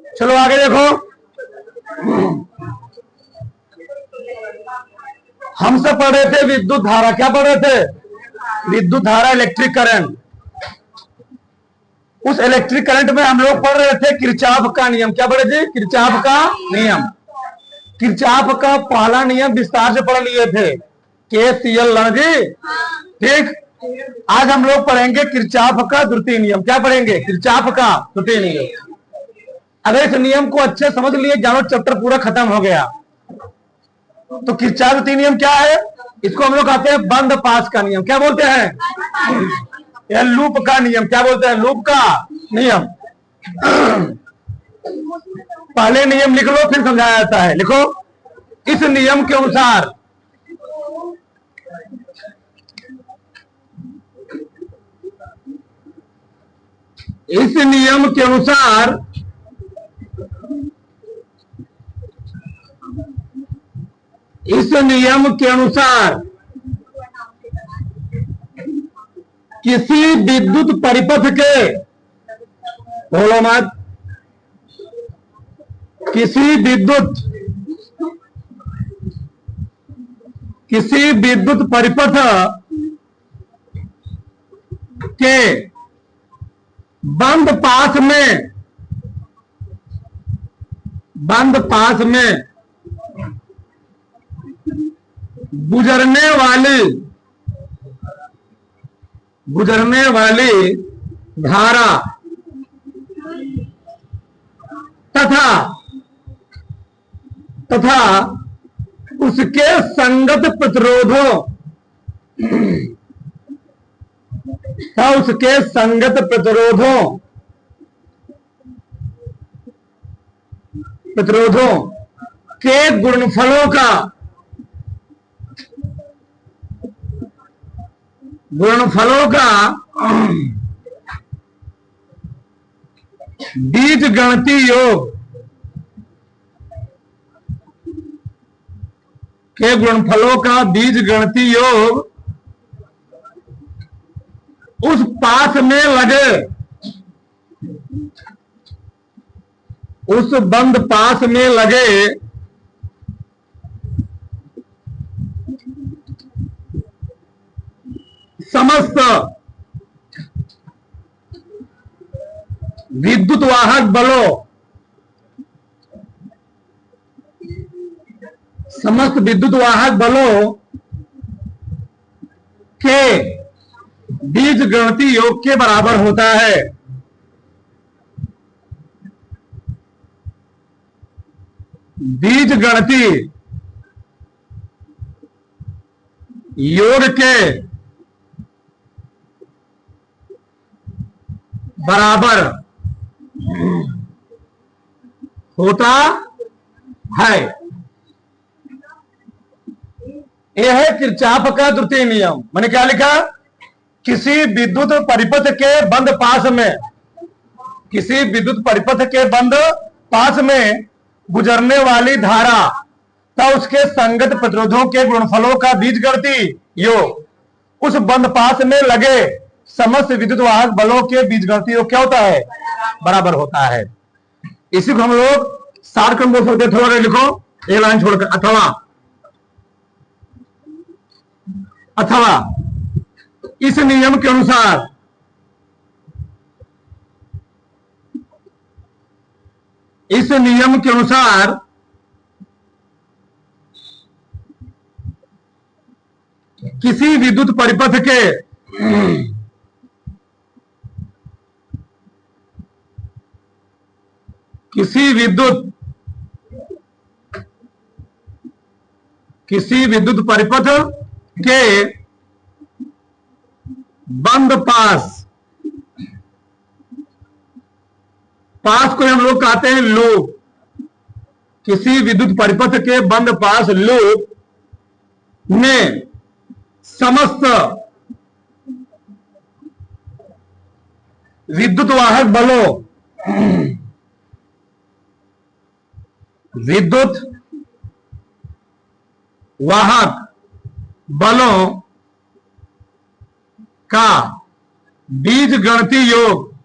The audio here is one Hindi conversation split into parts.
चलो आगे देखो। हम सब पढ़ रहे थे विद्युत धारा। क्या पढ़ रहे थे? विद्युत धारा, इलेक्ट्रिक करंट। उस इलेक्ट्रिक करंट में हम लोग पढ़ रहे थे किरचॉफ का नियम। क्या पढ़े थे? किरचॉफ का नियम। किरचॉफ का पहला नियम विस्तार से पढ़ लिए थे, KCL जी। ठीक, आज हम लोग पढ़ेंगे किरचॉफ का द्वितीय नियम। क्या पढ़ेंगे? किरचॉफ का द्वितीय नियम। अगर इस नियम को अच्छे समझ लिए, जानो चैप्टर पूरा खत्म हो गया। तो किरचॉफ द्वितीय नियम क्या है? इसको हम लोग कहते हैं बंद पास का नियम। क्या बोलते हैं? यह लूप का नियम। क्या बोलते हैं? लूप का नियम। पहले नियम लिख लो, फिर समझाया जाता है। लिखो, इस नियम के अनुसार इस नियम के अनुसार इस नियम के अनुसार किसी विद्युत परिपथ के, बोलो मत, किसी विद्युत परिपथ के बंद पाथ में गुजरने वाली धारा तथा उसके संगत प्रतिरोधों के गुणनफलों का बीजगणितीय योग उस पाथ में लगे, उस बंद पाथ में लगे समस्त विद्युत वाहक बलों के बीजगणितीय योग के बराबर होता है। बीजगणितीय योग के बराबर होता है। यह है किरचॉफ का द्वितीय नियम। मैंने क्या लिखा? किसी विद्युत परिपथ के बंद पास में गुजरने वाली धारा तथा उसके संगत प्रतिरोधों के गुणनफलों का बीजगणितीय योग उस बंद पास में लगे समस्त विद्युत वाहक बलों के बीजगणितीय योग क्या होता है? बराबर होता है। इसी को हम लोग सारक्रम बोल सकते हैं। थोड़ा लिखो, एक लाइन छोड़कर। अथवा इस नियम के अनुसार किसी विद्युत परिपथ के किसी विद्युत परिपथ के बंद पास को हम लोग कहते हैं लूप। किसी विद्युत परिपथ के बंद पास लूप में समस्त विद्युत वाहक बलों का बीजगणितीय योग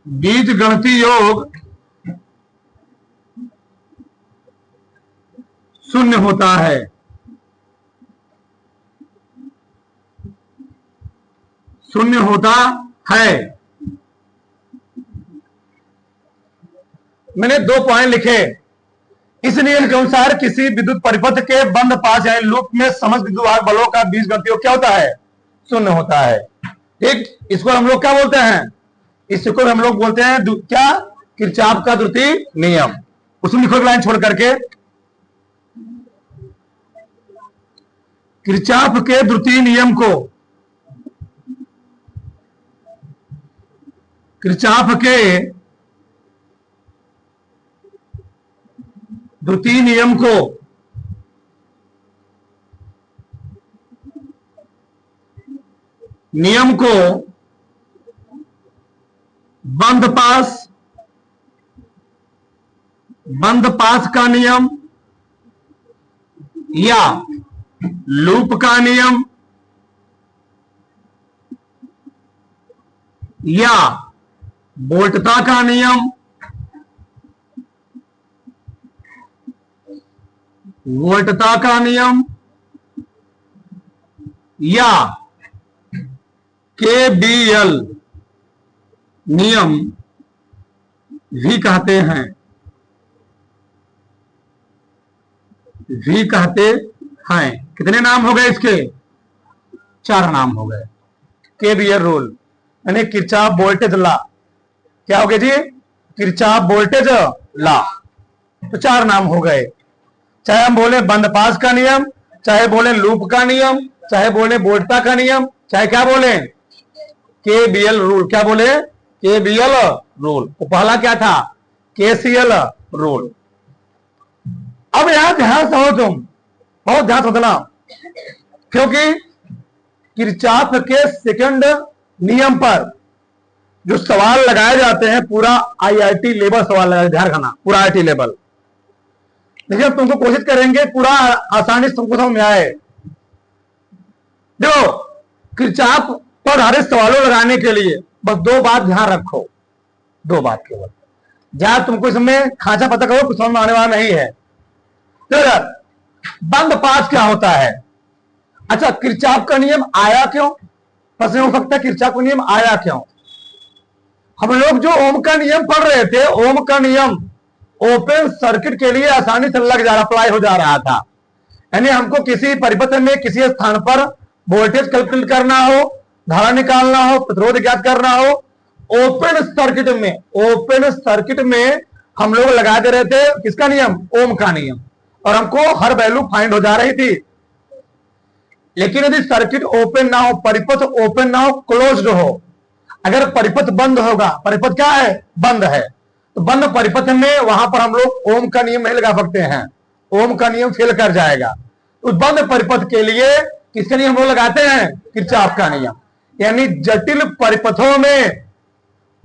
बीज गणितीय योग शून्य होता है। शून्य होता है। मैंने 2 पॉइंट लिखे। इस नियम के अनुसार किसी विद्युत परिपथ के बंद पास यानी लूप में समस्त विद्युत वाहक बलों का बीजगणितीय योग क्या होता है? शून्य होता है। ठीक, इसको हम लोग क्या बोलते हैं? इसको हम लोग बोलते हैं क्या? किरचॉफ का द्वितीय नियम। उसमें लिखो एक लाइन छोड़ करके, किरचॉफ के द्वितीय नियम को, किरचॉफ के द्वितीय नियम को बंद पास का नियम या लूप का नियम या वोल्टता का नियम, वोल्टता का नियम या केबीएल नियम भी कहते हैं, कितने नाम हो गए इसके? 4 नाम हो गए। केबीएल रूल यानी किरचॉफ वोल्टेज लॉ। क्या हो गया जी? Kirchhoff voltage law. तो 4 नाम हो गए। चाहे हम बोले बंद पास का नियम, चाहे बोले लूप का नियम, चाहे बोले वोल्टता का नियम, चाहे क्या बोले? KBL rule. क्या बोले? KBL rule. तो पहला क्या था? KCL rule. अब यहां ध्यान समझो, तुम बहुत ध्यान समझना, क्योंकि किरचॉफ के सेकंड नियम पर जो सवाल लगाए जाते हैं पूरा आईआईटी लेवल सवाल लगाए, ध्यान रखना, पूरा आईआईटी लेवल। देखिए तुमको कोशिश करेंगे पूरा आसानी से तुमको समझ में आए। देखो, किरचॉफ पर आधारित सवालों लगाने के लिए बस 2 बात ध्यान रखो, 2 बात केवल। जहां तुमको इसमें खांचा पता करो, कुछ समझ में आने वाला नहीं है। तो बंद पास क्या होता है? अच्छा, किरचॉफ का नियम आया क्यों? प्रश्न हो सकता है किरचॉफ का नियम आया क्यों? हम लोग जो ओम का नियम पढ़ रहे थे, ओम का नियम ओपन सर्किट के लिए आसानी से लग जा रहा, अप्लाई हो जा रहा था। यानी हमको किसी परिपथ में किसी स्थान पर वोल्टेज कैलकुलेट करना हो, धारा निकालना हो, प्रतिरोध ज्ञात करना हो, ओपन सर्किट में हम लोग लगा दे रहे थे किसका नियम? ओम का नियम, और हमको हर वैल्यू फाइंड हो जा रही थी। लेकिन यदि सर्किट ओपन ना हो, परिपथ ओपन ना हो, क्लोज्ड हो, अगर परिपथ बंद होगा, परिपथ क्या है? बंद है, तो बंद परिपथ में वहां पर हम लोग ओम का नियम नहीं लगा सकते हैं, ओम का नियम फेल कर जाएगा। उस बंद परिपथ के लिए किसका नियम हम लोग लगाते हैं? किरचॉफ का नियम। यानी जटिल परिपथों में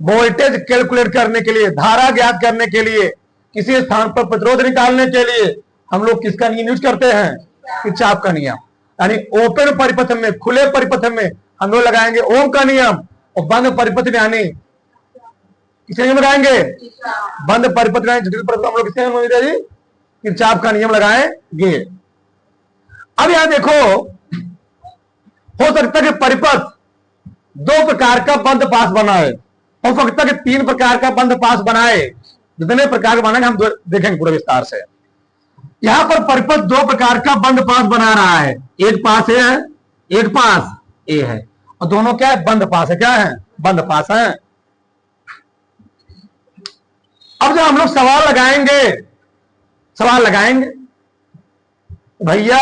वोल्टेज कैलकुलेट करने के लिए, धारा ज्ञात करने के लिए, किसी स्थान पर प्रतिरोध निकालने के लिए हम लोग किसका नियम यूज करते हैं? किरचॉफ का नियम। यानी ओपन परिपथ में, खुले परिपथ में हम लोग लगाएंगे ओम का नियम, और बंद परिपथ में यानी किसका नियम लगाएंगे? बंद परिपथ में, जटिल परिपथ हम लोग किसका नियम लगाएंगे? किरचॉफ का नियम लगाएंगे। अब यहां देखो, हो सकता है कि परिपथ 2 प्रकार का बंद पास बनाए, हो सकता है कि 3 प्रकार का बंद पास बनाए। जितने प्रकार का बनाएंगे हम देखेंगे पूरे विस्तार से। यहां पर परिपथ 2 प्रकार का बंद पास बना रहा है, एक पास ए है, एक पास ए है, और दोनों क्या है? बंद पास है। क्या है? बंद पास है। अब जब हम लोग सवाल लगाएंगे भैया,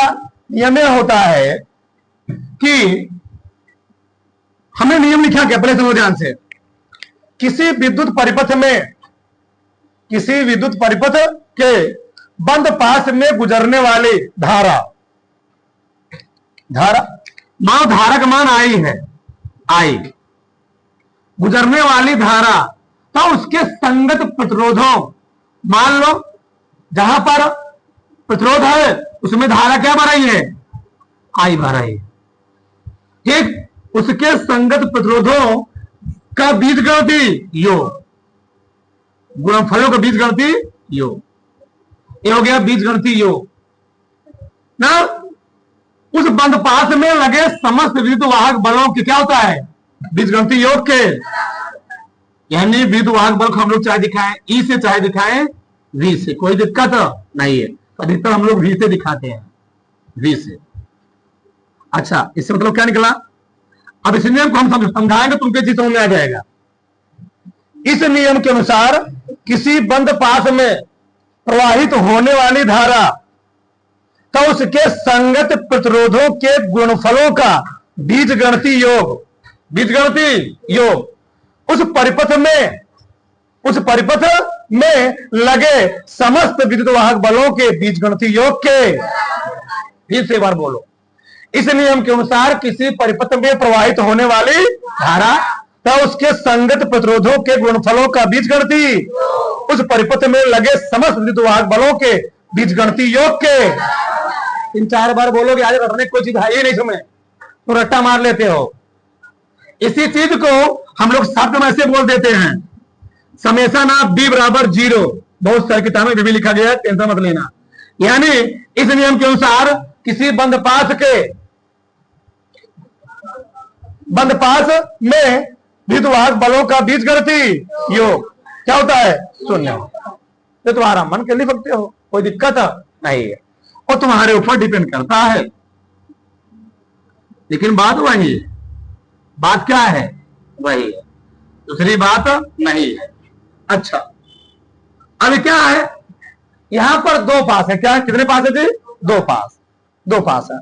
नियम यह होता है कि हमने नियम लिखा क्या? पहले समझो ध्यान से। किसी विद्युत परिपथ के बंद पास में गुजरने वाली धारा मान, धारा का मान आई, गुजरने वाली धारा, तो उसके संगत प्रतिरोधों, मान लो जहां पर प्रतिरोध है उसमें धारा क्या बढ़ रही है? आई बढ़ रही है। ठीक, उसके संगत प्रतिरोधों का बीजगणितीय योग, गुणनफलों का बीजगणितीय योग। ये हो गया बीजगणितीय योग ना। उस बंधपाश में लगे समस्त विद्युत वाहक बलों के क्या होता है? बीजगणितीय योग के। यानी विद्युत वाहक बल को हम लोग चाहे दिखाएं ई से चाहे दिखाएं वी से, कोई दिक्कत नहीं है। अधिकतर हम लोग वी से दिखाते हैं, वी से। अच्छा, इससे मतलब क्या निकला? अब इस नियम को हम समझाएंगे, तुमके जी समझ में आ जाएगा। इस नियम के अनुसार किसी बंद पाश में प्रवाहित होने वाली धारा तो उसके संगत प्रतिरोधों के गुणनफलों का बीजगणितीय योग, बीजगणितीय योग उस परिपथ में लगे समस्त विद्युत वाहक बलों के बीजगणितीय योग के। फिर से एक बार बोलो। इस नियम के अनुसार किसी परिपथ में प्रवाहित होने वाली धारा तो उसके संगत प्रतिरोधों के गुणनफलों का बीजगणितीय उस परिपथ में लगे समस्त विद्युत वाहक बलों के बीजगणितीय योग के। 3-4 बार बोलोगे, आज रटने कोई चीज है ही नहीं समझ, तो रट्टा मार लेते हो। इसी चीज को हम लोग शब्द में ऐसे बोल देते हैं, समेशन ऑफ बी बराबर 0। बहुत सारी किताबों में भी लिखा गया है, टेंशन मत लेना। यानी इस नियम के अनुसार किसी बंधपाश में विद्युत वाहक बलों का बीजगणितीय योग क्या होता है? 0। तो तुम्हारा मन के लिख सकते हो, कोई दिक्कत नहीं है, और तुम्हारे ऊपर डिपेंड करता है। लेकिन बात वही है, बात क्या है? वही है, दूसरी बात नहीं है। अच्छा, अभी क्या है? यहां पर 2 पास है। क्या, कितने पास है जी? 2 पास, 2 पास है।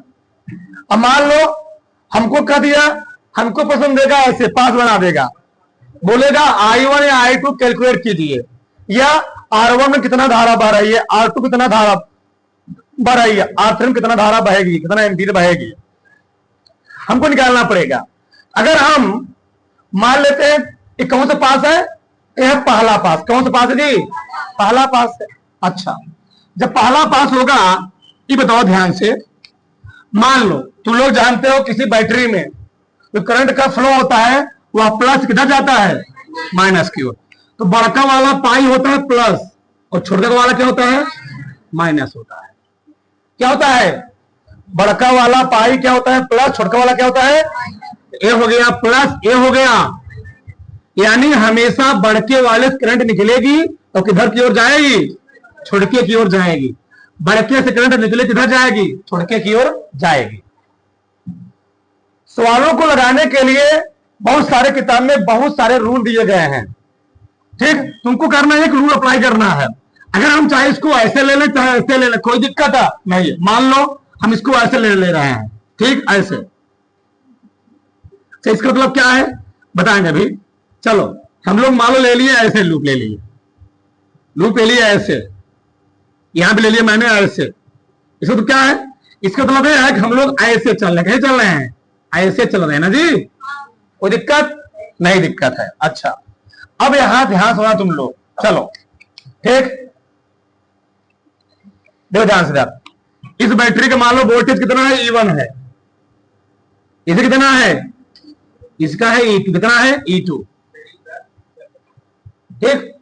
अब मान लो हमको कह दिया, हमको पसंद देगा ऐसे पास बना देगा, बोलेगा I1 या I2 कैलकुलेट कीजिए, या R1 में कितना धारा बह रही है, R2 कितना धारा बह रही है, R3 में कितना धारा बहेगी, कितना एम्पीयर बहेगी, हमको निकालना पड़ेगा। अगर हम मान लेते हैं ये कौन सा पास है? यह पहला पास। कौन सा पास है जी? पहला पास है। अच्छा, जब पहला पास होगा, ये बताओ ध्यान से, मान लो तुम लोग जानते हो किसी बैटरी में जो करंट का फ्लो होता है वह प्लस किधर जाता है? माइनस की ओर। तो बड़का वाला पाई होता है प्लस और छोटा वाला क्या होता है? माइनस होता है। क्या होता है? बड़का वाला पाई क्या होता है? प्लस। छोटा वाला क्या होता है? ए हो गया प्लस, ए हो गया। यानी हमेशा बढ़के वाले करंट निकलेगी तो किधर की ओर जाएगी? छोड़के की ओर जाएगी। बढ़के से करंट निकले किधर जाएगी? छोड़के की ओर जाएगी। सवालों को लगाने के लिए बहुत सारे किताब में बहुत सारे रूल दिए गए हैं। ठीक, तुमको करना है, एक रूल अप्लाई करना है। अगर हम चाहे इसको ऐसे ले लें चाहे ऐसे ले लें, कोई दिक्कत नहीं। मान लो हम इसको ऐसे ले रहे हैं, ठीक, ऐसे। तो इसका मतलब क्या है बताएंगे अभी। चलो हम लोग मान लो ले लिए ऐसे, लूप ले लिए, लूप ले लिया ऐसे, यहां भी ले लिया मैंने ऐसे। इसका तो क्या है? इसका मतलब यह है कि हम लोग ऐसे चल रहे हैं, चल रहे हैं, ऐसे चल रहे हैं ना जी, कोई दिक्कत नहीं? दिक्कत है। अच्छा, अब यहां ध्यान सुना तुम लोग, चलो ठीक, देखो ध्यान से। इस बैटरी का मान लो वोल्टेज कितना है? E1 है। इसे कितना है? इसका है E2, कितना है? E2। ठीक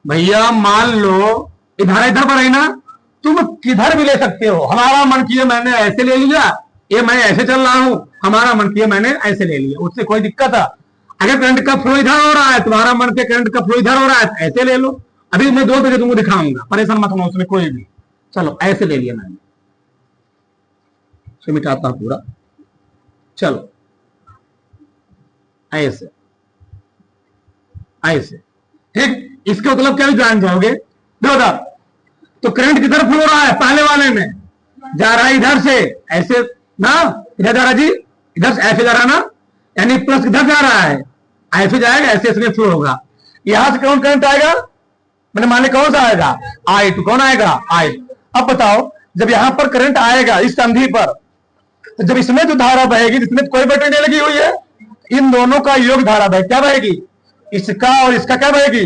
भैया, मान लो इधर इधर पर है ना, तुम किधर भी ले सकते हो। हमारा मन किया मैंने ऐसे ले लिया, ये मैं ऐसे चल रहा हूं, हमारा मन किया मैंने ऐसे ले लिया, उससे कोई दिक्कत है? अगर करंट का फ्लो इधर हो रहा है, तुम्हारा मन के करंट का फ्लो इधर हो रहा है, ऐसे ले लो। अभी मैं 2 तरीके तुमको दिखाऊंगा, परेशान मत होना उसमें कोई भी। चलो ऐसे ले लिया मैंने, इसे मिटाता हूं पूरा। चलो ऐसे ऐसे, ठीक। इसका मतलब क्या जान जाओगे? देखो तो करंट किधर फ्लो रहा है? पहले वाले में जा रहा है इधर से ऐसे ना, इधर जा रहा जी, इधर से ऐसे जा रहा ना, यानी प्लस किधर जा रहा है? ऐसे जाएगा, ऐसे इसमें फ्लो होगा। यहां से कौन करंट आएगा? मैंने माने कौन सा आएगा? I2। कौन आएगा? I2। अब बताओ, जब यहां पर करंट आएगा इस संधि पर, तो जब इसमें जो धारा बहेगी, जिसमें कोई बैटरी नहीं लगी हुई है, इन दोनों का योग धारा बहेगी। क्या बहेगी? इसका और इसका क्या बहेगी?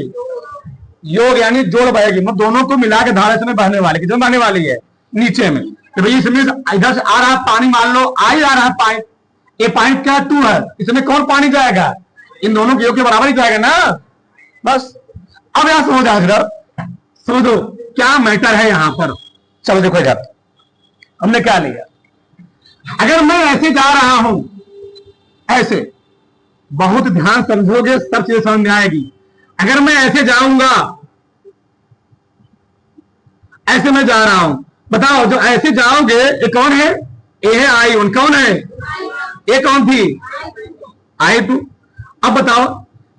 योग, यानी जोड़ बहेगी। मतलब दोनों को मिला के धारा इसमें बहने वाली, किधर बहने वाली है? नीचे में। तो भाई इसमें इधर से आ रहा है पानी, मान लो आई आ रहा है पानी, ये पॉइंट क्या 2 है, इसमें कौन पानी जाएगा? इन दोनों के योग के बराबर ही जाएगा ना, बस। अब यहां समझ आ जरा, समझो क्या मैटर है यहां पर। चलो देखो इधर हमने क्या लिया, अगर मैं ऐसे जा रहा हूं, ऐसे, बहुत ध्यान समझोगे सब चीजें समझ में आएगी। अगर मैं ऐसे जाऊंगा, ऐसे मैं जा रहा हूं, बताओ जो ऐसे जाओगे ये कौन है? ये है I1। कौन है? ये कौन थी? I2। अब बताओ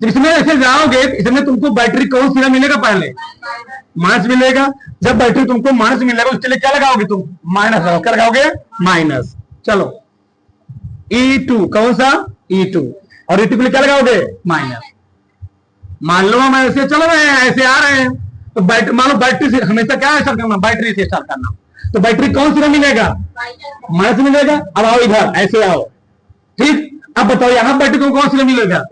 जब इसमें ऐसे जाओगे, इसमें तुमको बैटरी कौन सी मिलेगा? पहले माइनस मिलेगा। जब बैटरी तुमको माइनस मिलेगा उसके लिए क्या लगाओगे तुम? माइनस लगाओ। क्या लगाओगे? माइनस। चलो E2 कौन सा? E2। और E2 के लिए क्या लगाओगे? माइनस। मान लो हम ऐसे चल रहे हैं, ऐसे आ रहे हैं, तो बैटरी, मान लो बैटरी से हमेशा क्या स्टार्ट करना? बैटरी से स्टार्ट करना। तो बैटरी कौन सी मिलेगा? माइनस मिलेगा। अब आओ इधर, ऐसे आओ, ठीक। अब बताओ यहां बैटरी तुमको कौन सी मिलेगा?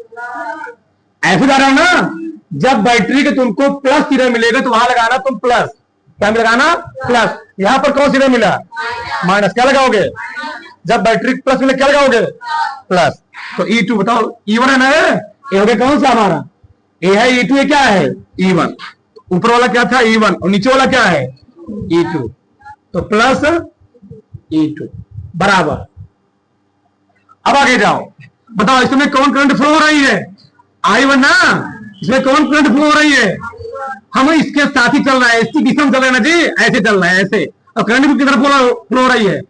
ऐसे जा रहा हूं ना, जब बैटरी के तुमको प्लस सिरा मिलेगा तो वहां लगाना तुम प्लस। क्या लगाना? प्लस। यहां पर कौन सिरा मिला? माइनस। क्या लगाओगे? जब बैटरी प्लस मिले क्या लगाओगे? प्लस। तो E2 बताओ, E1 है ना? ये हो गया कौन सा हमारा? ये है E2। ये क्या है? E1। ऊपर वाला क्या था? E1। और नीचे वाला क्या है? E2। तो प्लस E2 बराबर। अब आगे जाओ, बताओ इसमें कौन करंट फ्लो हो रही है? I1 ना। इसमें कौन करंट फ्लो हो रही है? हम इसके साथ ही चल रहा है, इसकी दिशा में चल रहे हैं ना जी, ऐसे चल रहा है, ऐसे। और करंट भी किधर फ्लो हो रही है?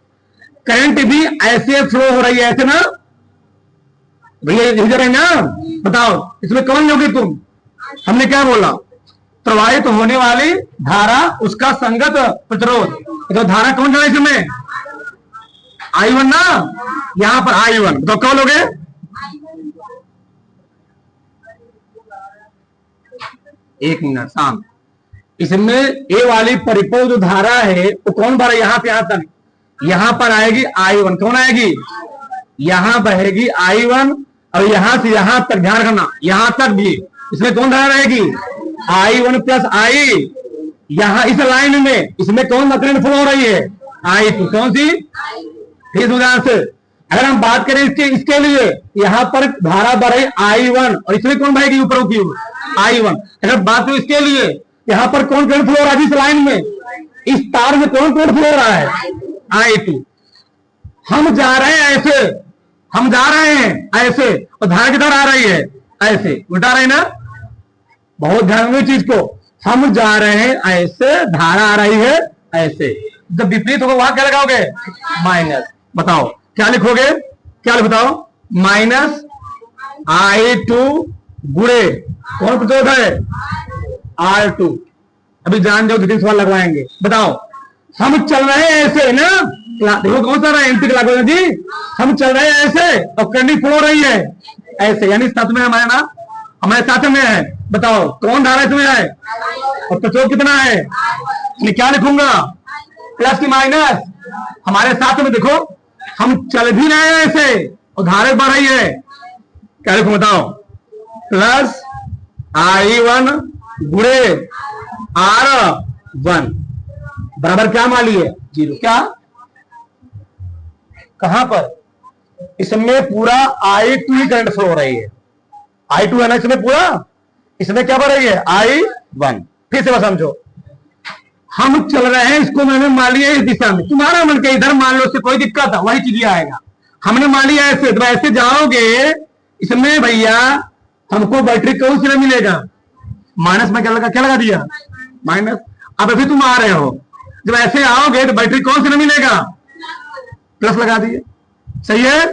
करंट भी ऐसे फ्लो हो रही है, ऐसे ना भैया, इधर है ना। बताओ इसमें कौन लोगे तुम? हमने क्या बोला? प्रवाहित तो होने वाली धारा, उसका संगत प्रतिरोध। तो धारा कौन जा रहा है इसमें? I1 ना। यहां पर I1 तो कौन लोगे? एक मिनट शांत। इसमें ए वाली परिपथ जो धारा है वो कौन भरा? यहां से यहां तक, यहां पर आएगी I1। कौन आएगी? यहां बहेगी I1। और यहां से यहां तक ध्यान रखना, यहां तक भी इसमें कौन धारा रहेगी? I1 plus I। यहां इस लाइन में इसमें कौन करंट फ्लो हो रही है? I2। कौन सी? फिर उदाहरण से अगर हम बात करें इसके लिए, यहां पर धारा बढ़े I1 और इसमें कौन बहेगी? ऊपर की I1। अगर बात करें इसके लिए, यहां पर कौन करंट फ्लो हो रहा है? इस लाइन में, इस तार में कौन करंट फ्लो हो रहा है? I2। हम जा रहे हैं ऐसे, हम जा रहे हैं ऐसे, और धारा किधर आ रही है? ऐसे। उल्टा रही ना, बहुत ध्यान में चीज को। हम जा रहे हैं ऐसे, धारा आ रही है ऐसे। जब विपरीत होगा वहां क्या लगाओगे? माइनस। बताओ क्या लिखोगे? क्या बताओ? माइनस I2 गुणे कौन प्रतिरोध है? R2। अभी जान जाओ, 2-3 सवाल लगवाएंगे। बताओ हम चल रहे हैं ऐसे ना, देखो कौन सा रहा है? एंटी क्लॉकवाइज जी। हम चल रहे हैं ऐसे और करंट फ्लो हो रही है ऐसे, यानी साथ में हमारे ना, हमारे साथ में है। बताओ कौन धारा इसमें है? और प्रतिरोध कितना है? क्या लिखूंगा? प्लस की माइनस? हमारे साथ में देखो, हम चल भी रहे हैं ऐसे और धारा बढ़ रही है। क्या लिखूं? बताओ। प्लस I1 गुणे R1 बराबर क्या मान लिए? 0। क्या? कहां पर? इसमें पूरा I2 ही करंट फ्लो हो रही है। I2 है ना इसमें पूरा, इसमें क्या बढ़ रही है? I1। फिर से बस समझो, हम चल रहे हैं, इसको मैंने मान लिया इस दिशा में, तुम्हारा मन के इधर मान लो, उससे कोई दिक्कत है, वही चीज आएगा। हमने मान लिया ऐसे, तो ऐसे जाओगे इसमें भैया, हमको बैटरी कौन सी मिलेगा? माइनस में क्या लगा दिया? माइनस। अब अभी तुम आ रहे हो, जब ऐसे आओगे तो बैटरी कौन सी मिलेगा? प्लस लगा दिए। सही है।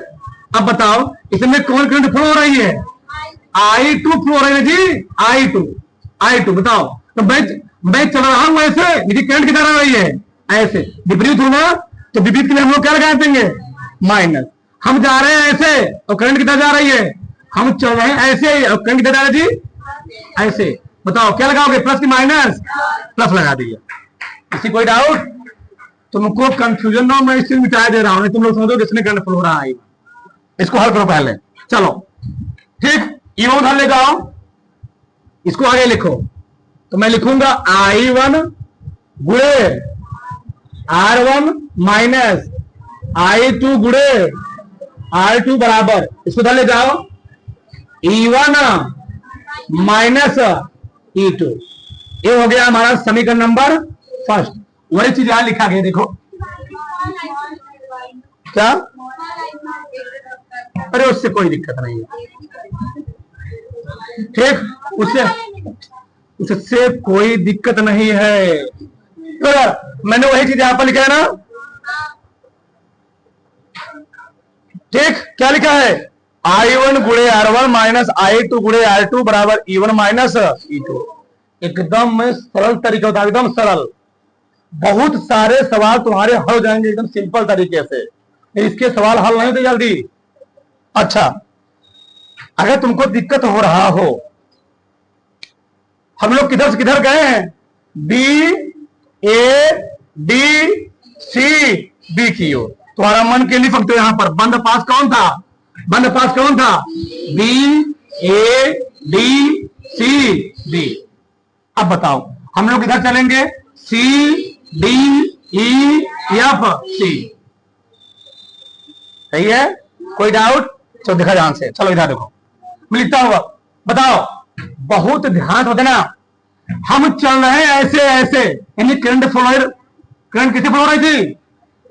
अब बताओ इसमें कौन करंट फ्लो हो रही है? I2 फ्लो हो रही है जी। I2 बताओ। तो मैं चल रहा हूं ऐसे, मेरी करंट किधर आ रही है? ऐसे। विपरीत होना, तो विपरीत के लिए हम लोग क्या लगा देंगे? माइनस। हम जा रहे हैं ऐसे और करंट किधर जा रही है? हम चल रहे हैं ऐसे और करंट किधर जा रही है जी? ऐसे। बताओ क्या लगाओगे? प्लस की माइनस? प्लस लगा दिया। किसी कोई डाउट? तुमको कंफ्यूजन ना, मैं इससे मिटा दे रहा हूं, तुम लोग समझो किसने करंट फ्लो हो रहा है। इसको हल करो पहले। चलो ठीक, E1 हल लेकर आओ, इसको आगे लिखो। तो मैं लिखूंगा I1 गुणे R1 माइनस I2 गुणे R2 बराबर, इसको ले जाओ। E1 minus E2। ये हो गया हमारा समीकरण नंबर फर्स्ट। वही चीज यहां लिखा गया, देखो क्या, अरे उससे कोई दिक्कत नहीं है, ठीक, उससे कोई दिक्कत नहीं है। तो मैंने वही चीज यहां पर लिखा है ना, ठीक, क्या लिखा है, I1 गुणे R1 माइनस I2 गुणे R2 बराबर E1 माइनस E2। एकदम सरल तरीका होता है, एकदम सरल। बहुत सारे सवाल तुम्हारे हल हो जाएंगे एकदम सिंपल तरीके से। इसके सवाल हल नहीं होते जल्दी। अच्छा, अगर तुमको दिक्कत हो रहा हो, हम लोग किधर से किधर गए हैं, B A D C B की ओर। तुम्हारा मन के लिए फंक्शन यहां पर बंद पास कौन था, बंद पास कौन था, B A D C D। अब बताओ हम लोग इधर चलेंगे, C D E F C, सही है, कोई डाउट, चलो देखा ध्यान से, चलो इधर देखो मैं लिखता हूं, बताओ, बहुत ध्यान से देना। हम चल रहे हैं ऐसे ऐसे, यानी करंट फ्लो, करंट किसे फ्लो रही थी,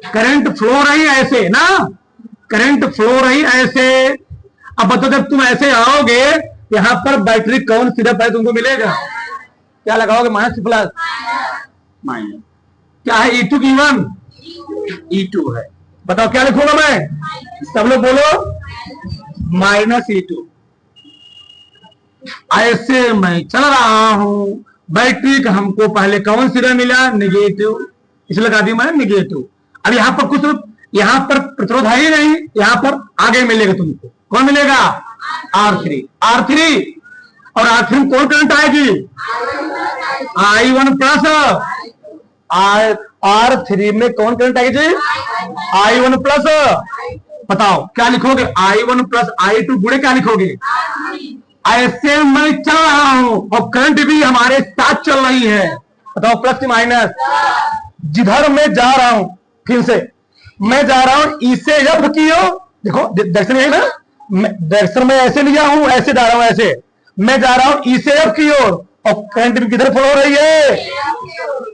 करंट फ्लो रही ऐसे ना, करंट फ्लो रही ऐसे। अब बताओ जब तुम ऐसे आओगे यहां पर बैटरी कौन सिर्फ है तुमको मिलेगा, क्या लगाओगे, माइनस प्लस माइनस, क्या है E2 की E1, E2 है। बताओ क्या लिखूंगा मैं, सब लोग बोलो, माइनस E2। ऐसे मैं चल रहा हूं, बैटरी का हमको पहले कौन सिरा मिला, निगेटिव, इसलिए लगा दी मैं निगेटिव। अब यहां पर कुछ, यहां पर प्रतिरोध है ही नहीं, यहां पर आगे मिलेगा तुमको, कौन मिलेगा, R3, R3, और R3 में कौन करंट आएगी, I1 प्लस R3 में कौन करंट आएगी, I1 प्लस, बताओ क्या लिखोगे, I1 प्लस I2 गुणे क्या लिखोगे, ऐसे मैं चल रहा हूं और करंट भी हमारे साथ चल रही है, बताओ प्लस की माइनस, जिधर मैं जा रहा हूं, फिर से मैं जा रहा हूं इसे एफ की ओर, देखो डायरेक्शन यही ना, डायरेक्शन में ऐसे लिया हूं, ऐसे जा रहा हूं, ऐसे मैं जा रहा हूं इसे एफ की ओर, और करंट भी किधर फ्लो हो रही है,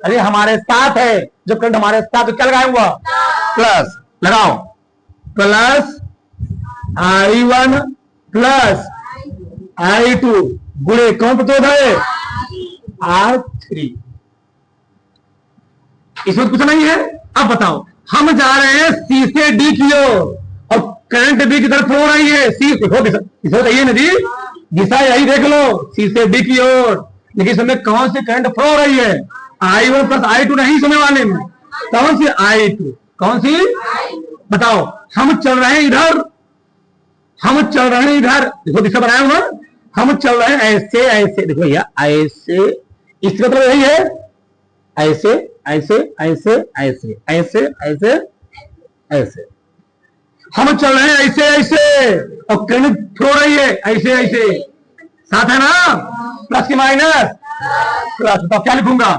अरे हमारे साथ है, जो करंट हमारे साथ, तो क्या लगाऊंगा, प्लस लगाओ, प्लस I1 प्लस I2 गुणे कौन प्रतिरोध है, R3। इसमें कुछ नहीं है। अब बताओ हम जा रहे हैं C से D की ओर और करंट भी किधर फ्लो हो रही है, C, देखो दिशा चाहिए ना जी, दिशा यही देख लो, C से D की ओर, लेकिन इसमें कौन सी करंट फ्लो हो रही है, I1 प्लस I2 नहीं सुनने वाले में, कौन सी I2, कौन सी, बताओ, हम चल रहे हैं इधर, हम चल रहे हैं इधर, देखो दिशा बनाया हुआ, हम चल रहे हैं ऐसे ऐसे, देखो भैया ऐसे, इसका मतलब यही है, ऐसे ऐसे ऐसे ऐसे ऐसे ऐसे ऐसे, हम चल रहे हैं ऐसे ऐसे और करंट फ्लो रही है ऐसे ऐसे, साथ है ना, प्लस की माइनस प्लस, तो क्या लिखूंगा,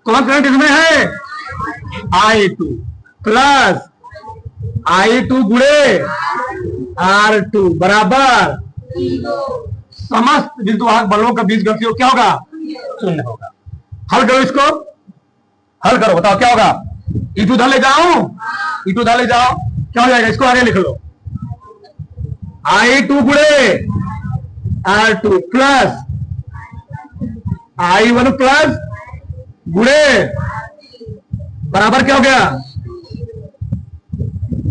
कौन करंट इसमें है, I2 प्लस I2 गुणे R2 बराबर समस्त विद्युत वाहक बलों का बीजगणित क्या होगा, शून्य होगा। हल करो इसको, हल करो, बताओ क्या होगा, E2 उधर ले जाओ, E2 उधर ले जाओ, क्या हो जाएगा, इसको आगे लिख लो, I2 गुणे R2 प्लस I1 प्लस गुणे बराबर क्या हो गया,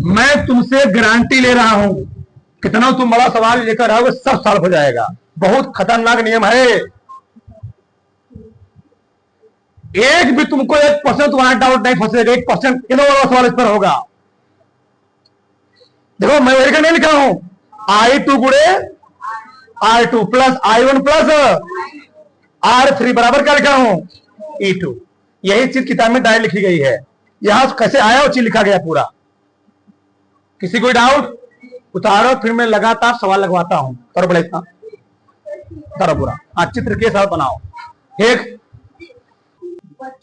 मैं तुमसे गारंटी ले रहा हूं, कितना तुम बड़ा सवाल लेकर आओगे सब सॉल्व हो जाएगा, बहुत खतरनाक नियम है, एक भी तुमको 1% तुम्हारा डाउट नहीं फंसेगा, 1% कितना बड़ा सवाल इस पर होगा। देखो मैं वही का नहीं लिखा हूं, I2 गुणे R2 plus I1 plus R3 बराबर क्या लिखा हूं, E2, यही चीज किताब में डायरेक्ट लिखी गई है, यहां कैसे आया वो चीज लिखा गया पूरा। किसी कोई डाउट उतारो, फिर मैं लगातार सवाल लगवाता हूं, करो बड़े करो पूरा, अच्छी तरीके से बनाओ, ठीक,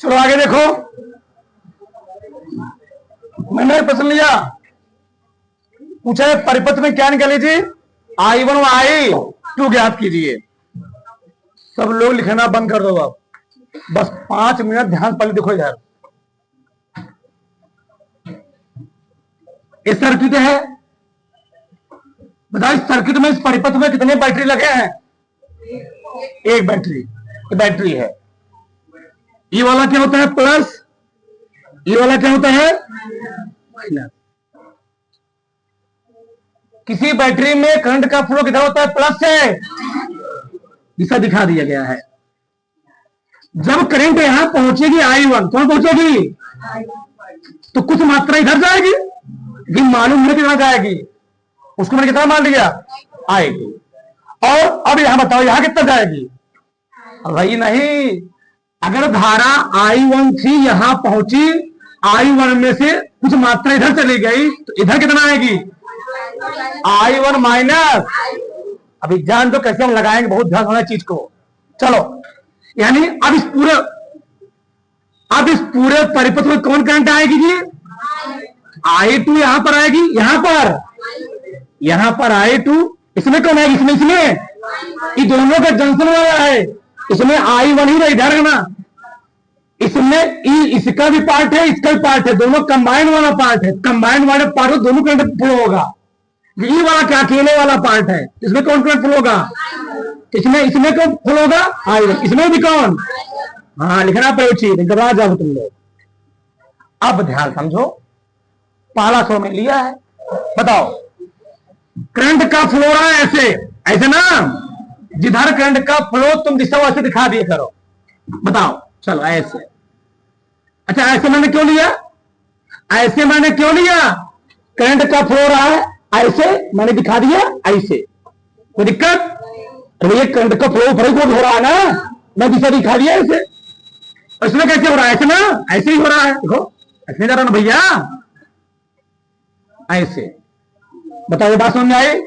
चलो आगे देखो, मैंने प्रश्न लिया, पूछा है परिपथ में क्या निकाली जी, I1 और I2 ज्ञात कीजिए। सब लोग लिखना बंद कर दो अब, बस 5 मिनट ध्यान पहले देखो यार। ये सर्किट है, बताओ इस सर्किट में, इस परिपथ में कितने बैटरी लगे हैं? एक बैटरी, बैटरी है। ये वाला क्या होता है? प्लस। ये वाला क्या होता है? माइनस। किसी बैटरी में करंट का फ्लो कितना होता है? प्लस से। दिशा दिखा दिया गया है। जब करंट यहां पहुंचेगी I1, कौन पहुंचेगी? तो कुछ मात्रा इधर जाएगी, कि मालूम नहीं कितना जाएगी, उसको मैंने कितना मान लिया? आएगी। और अब यहां बताओ यहां कितना जाएगी? वही नहीं, अगर धारा I1 थी यहां पहुंची, I1 में से कुछ मात्रा इधर चली गई, तो इधर कितना आएगी? I1 minus. अभी जान दो कैसे हम लगाएंगे, बहुत ध्यान होना चीज को। चलो, यानी अब इस पूरे परिपथ में कौन करंट आएगी जी? I2 यहां पर आएगी, यहां पर I2, इसमें कौन आएगी? इसमें ये दोनों का जंक्शन वाला है, इसमें I1 ही इधर है ना, इसमें इसका भी पार्ट है, इसका भी पार्ट है, दोनों कंबाइंड वाला पार्ट है। कंबाइंड वाले पार्ट में दोनों करंट फ्लो होगा। ये वाला क्या अकेले वाला पार्ट है, इसमें कौन करंट फ्लो होगा? इसमें कौन फ्लो होगा? I1। इसमें भी कौन? हाँ, लिखना पड़ेगा, घबरा जाओ तुम लोग। अब ध्यान समझो, पहला सौ में लिया है, बताओ करंट का फ्लो रहा है ऐसे ना, जिधर करंट का फ्लो तुम दिशा वैसे दिखा दिए करो। बताओ, चलो ऐसे। अच्छा, ऐसे मैंने क्यों लिया? करंट का फ्लो रहा है ऐसे, मैंने दिखा दिया ऐसे, कोई दिक्कत? अरे ये करंट का फ्लो ऊपर हो रहा है ना, मैं दिशा दिखा दिया ऐसे। इसमें कैसे हो रहा है? ऐसे ना, ऐसे ही हो रहा है, देखो ऐसे जा रहा ना भैया, ऐसे। बताओ, बात समझ में आई?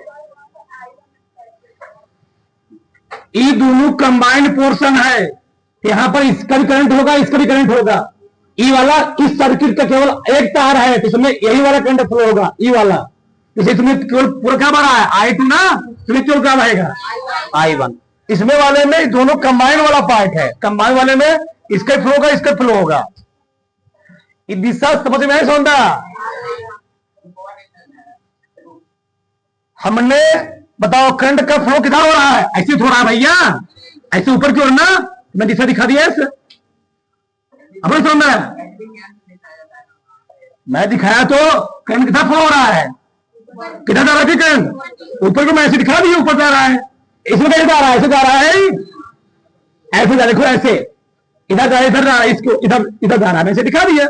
ये दोनों कंबाइंड पोर्शन है, यहां पर इसका भी करंट होगा, इसका भी करंट होगा। ई वाला इस सर्किट का केवल एक तार है, तो इसमें यही वाला करंट फ्लो होगा, ई वाला। जैसे तुम्हें केवल पूरा क्या बना है? I2 ना, तुम्हें केवल क्या बनेगा? I1। इसमें वाले में दोनों कंबाइंड वाला पार्ट है, कंबाइंड वाले में इसका फ्लो होगा, इसका फ्लो होगा। ये दिशा समझ में आए सोंदा? हमने बताओ करंट का फ्लो कितना हो रहा है? ऐसे हो रहा है भैया, ऐसे ऊपर की ओर ना, मैं दिशा दिखा दिया ऐसे। अब समझ में? मैं दिखाया तो करंट कितना फ्लो हो रहा है, कितना जा रहा है करंट? ऊपर को मैं ऐसे दिखा दिया, ऊपर जा रहा है। इसमें कैसे जा रहा है? ऐसे जा रहा है, ऐसे जा, देखो ऐसे, इधर जा रहा है, इधर जा रहा है, इसको इधर जा रहा है, मैं ऐसे दिखा दिया।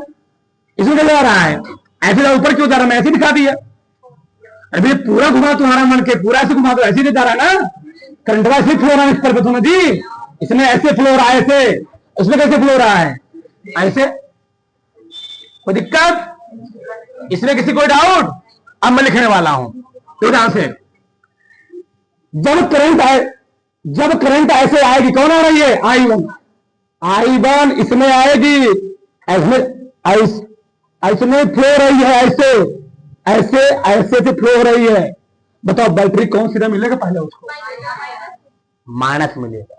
इसमें कैसे जा रहा है? ऐसे जा, ऊपर क्यों जा रहा है? मैं ऐसे दिखा दिया। अभी पूरा घुमा तुम्हारा मन के, पूरा ऐसे घुमा, तो ऐसे ही जा रहा है ना, करंट ऐसे फ्लो रहा है इस पर में जी। इसमें ऐसे फ्लो रहा है ऐसे, उसमें कैसे फ्लो रहा है? ऐसे। कोई दिक्कत? इसमें किसी कोई डाउट? अब मैं लिखने वाला हूं, तो ध्यान से। जब करंट ऐसे आएगी, कौन आ रही है? I1 इसमें आएगी, इसमें फ्लो रही है ऐसे से फ्लो हो रही है। बताओ बैटरी कौन सी मिलेगा? पहले उसको माइनस मिलेगा।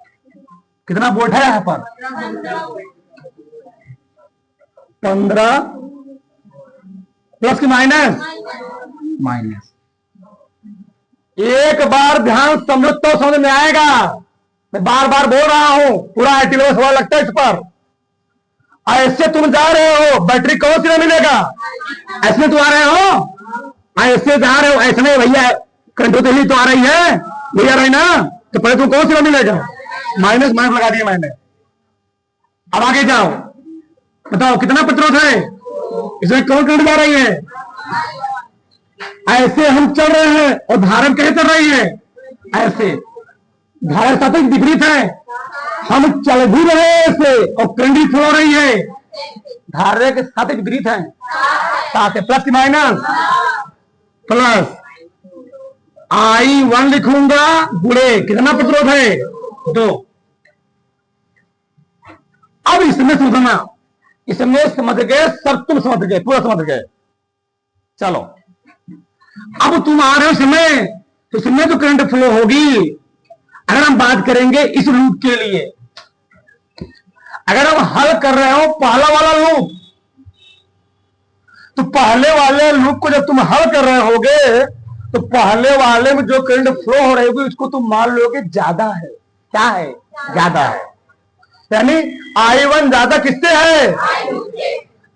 कितना वोल्ट है यहां पर? 15 प्लस की माइनस? एक बार ध्यान समझो तो समझ में आएगा। मैं बार बार बोल रहा हूं, पूरा आईटी सवाल लगता है इस पर। ऐसे तुम जा रहे हो, बैटरी कौन सी मिलेगा? ऐसे तुम आ रहे हो, ऐसे जा रहे हो, ऐसे नहीं भैया, करंट तो ही तो आ रही है, नहीं आ रही ना, तो पहले तुम कौन सी मिलेगा? माइनस लगा दिया मैंने। अब आगे जाओ, बताओ कितना प्रतिरोध है इसमें, कौन करंट जा रही है? ऐसे हम चल रहे हैं और धारा कैसे चल रही है? ऐसे। धारा साथ विपरीत है, हम चल भी रहे हैं ऐसे और करंट भी फ्लो रही है, धारा के साथ विपरीत है, साथ है। प्लस की माइनस? प्लस। I1 लिखूंगा गुणे कितना प्रतिरोध है? 2। अब इसमें समझना, इसमें समझ गए सब, तुम समझ गए, पूरा समझ गए। चलो अब तुम आ रहे हो इसमें, तो इसमें तो करंट फ्लो होगी। अगर हम बात करेंगे इस लूप के लिए, अगर हम हल कर रहे हो पहला वाला लूप, तो पहले वाले लूप को जब तुम हल कर रहे होगे तो पहले वाले में जो करंट फ्लो हो रही होगी उसको तुम मान लोगे ज्यादा है। क्या है? ज्यादा है। यानी I1 ज्यादा किससे है?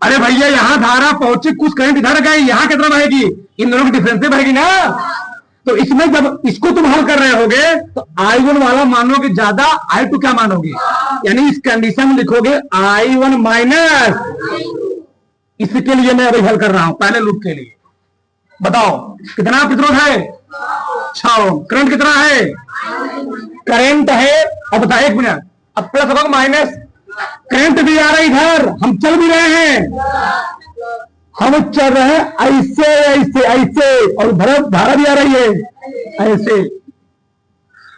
अरे भैया यहां धारा पहुंची, कुछ करंट इधर गई, यहां कितना बहेगी? इन दोनों की डिफरेंस से बहेगी ना। तो इसमें जब इसको तुम हल कर रहे होगे तो I1 वाला मानोगे ज्यादा, I2 क्या मानोगे? यानी इस कंडीशन में लिखोगे I1 माइनस। इसके लिए मैं अभी हल कर रहा हूं पहले लूप के लिए। बताओ कितना प्रतिरोध है? 6 ओम। करंट कितना है? करंट है, अब बताओ 1 मिनट, अब प्लस होगा माइनस, करंट भी आ रहा है इधर, हम चल भी रहे हैं, हम चल रहे हैं ऐसे ऐसे ऐसे, और धारा भी आ रही है ऐसे,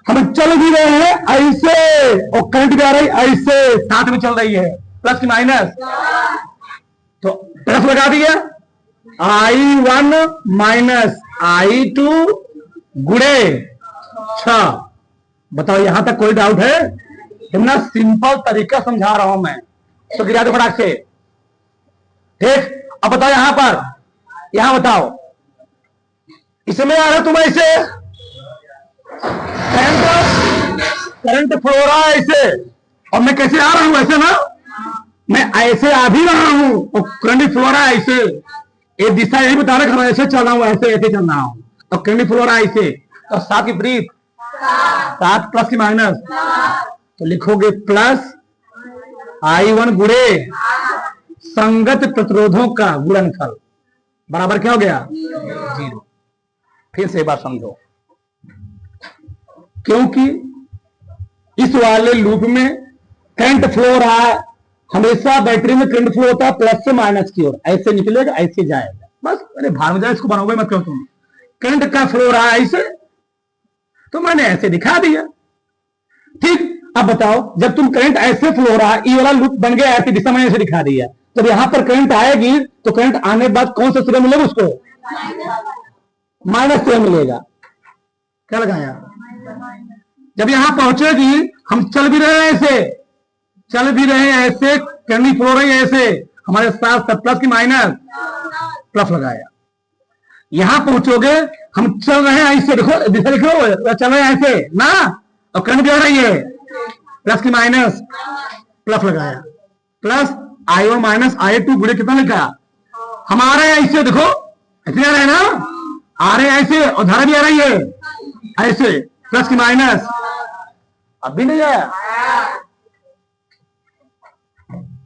हम चल भी रहे हैं ऐसे और करंट भी आ रही है ऐसे, साथ में चल रही है, प्लस की माइनस, तो प्लस लगा दिया, I1 माइनस I2 गुणे 6। बताओ यहां तक कोई डाउट है? इतना सिंपल तरीका समझा रहा हूं मैं, तो गिरा दो फटाक से। ठीक, अब बताओ यहां पर, यहां बताओ इसमें आ रहा तुम ऐसे करंट फ्लो रहा है ऐसे, और मैं कैसे आ रहा हूं? ऐसे ना, मैं ऐसे आ भी रहा हूं और करंट फ्लो रहा है ऐसे। एक दिशा यही बता रहा है, हम ऐसे चल रहा हूं, ऐसे ऐसे चल रहा हूं और करंट फ्लो रहा है ऐसे, तो 7 की विपरीत, 7 प्लस की माइनस, तो लिखोगे प्लस I1 गुणे संगत प्रतिरोधों का गुणनफल बराबर क्या हो गया? 0। फिर से एक बार समझो, क्योंकि इस वाले लूप में करंट फ्लो रहा है, हमेशा बैटरी में करंट फ्लो होता है प्लस से माइनस की ओर, ऐसे निकलेगा ऐसे जाएगा, बस। अरे भार में जाए, इसको बनाओगे मत क्यों तुम, करंट का फ्लो रहा है ऐसे, तो मैंने ऐसे दिखा दिया। ठीक, अब बताओ जब तुम करंट ऐसे फ्लो हो रहा है, ये वाला लूप बन गया, ऐसी दिशा मैंने ऐसे दिखा दिया, जब यहां पर करंट आएगी तो करंट आने के बाद कौन सा सिरा मिलेगा उसको? माइनस सिरा मिलेगा। क्या लगाया? जब यहां पहुंचेगी, हम चल भी रहे हैं ऐसे, चल भी रहे हैं ऐसे, करंट फ्लो रही है ऐसे, हमारे साथ प्लस की माइनस, प्लस लगाया। यहां पहुंचोगे, हम चल रहे हैं ऐसे, देखो दिशा लिखो, चल रहे हैं ऐसे ना, और करंट भी आ रही है, प्लस की माइनस, प्लस लगाया, प्लस I1 माइनस I2 गुणे कितना लिखा? हम आ रहे हैं ऐसे, देखो ऐसे आ रहे हैं ना, आ रहे हैं ऐसे, और धारा भी आ रही है ऐसे, प्लस की माइनस, अब भी नहीं आया,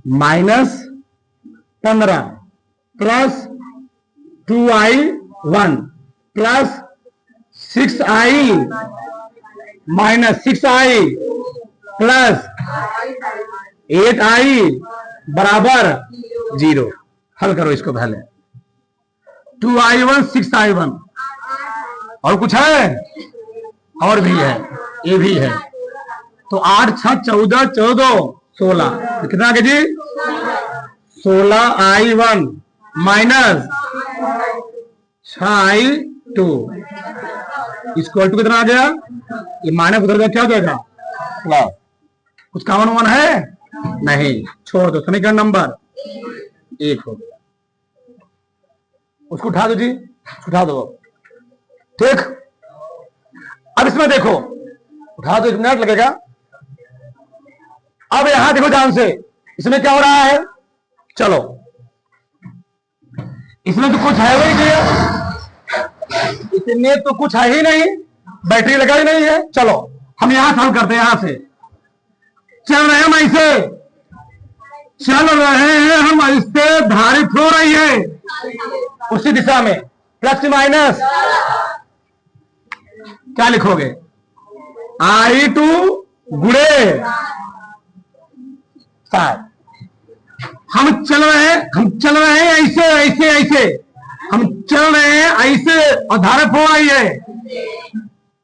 -15 plus 2I1 plus 6I minus 6I plus 8I बराबर 0। हल करो इसको पहले, 2I1 6I1, और कुछ है? और भी है, ये भी है, तो 8 6 14 14 16, तो कितना आ गया जी? 16I1 minus 6I2 equal to कितना आ गया? ये माइनस उधर क्या हो जाएगा? प्लस। कुछ कॉमन वन है? नहीं, छोड़ दो, समीकरण नंबर 1 हो गया। उसको उठा दो जी, उठा दो। ठीक, अब इसमें देखो, उठा दो, 1 मिनट लगेगा। अब यहां देखो ध्यान से, इसमें क्या हो रहा है? चलो, इसमें तो कुछ है ही नहीं, इसमें तो कुछ है ही नहीं, बैटरी लगा ही नहीं है। चलो हम यहां सॉल्व करते हैं, यहां से चल रहे हैं हम ऐसे, चल रहे हैं हम ऐसे, धारित फ्लो रही है उसी दिशा में, प्लस की माइनस, क्या लिखोगे? I2 गुणे 7। हम चल रहे हैं ऐसे ऐसे ऐसे, हम चल रहे हैं ऐसे, और धारा फ्लो रही है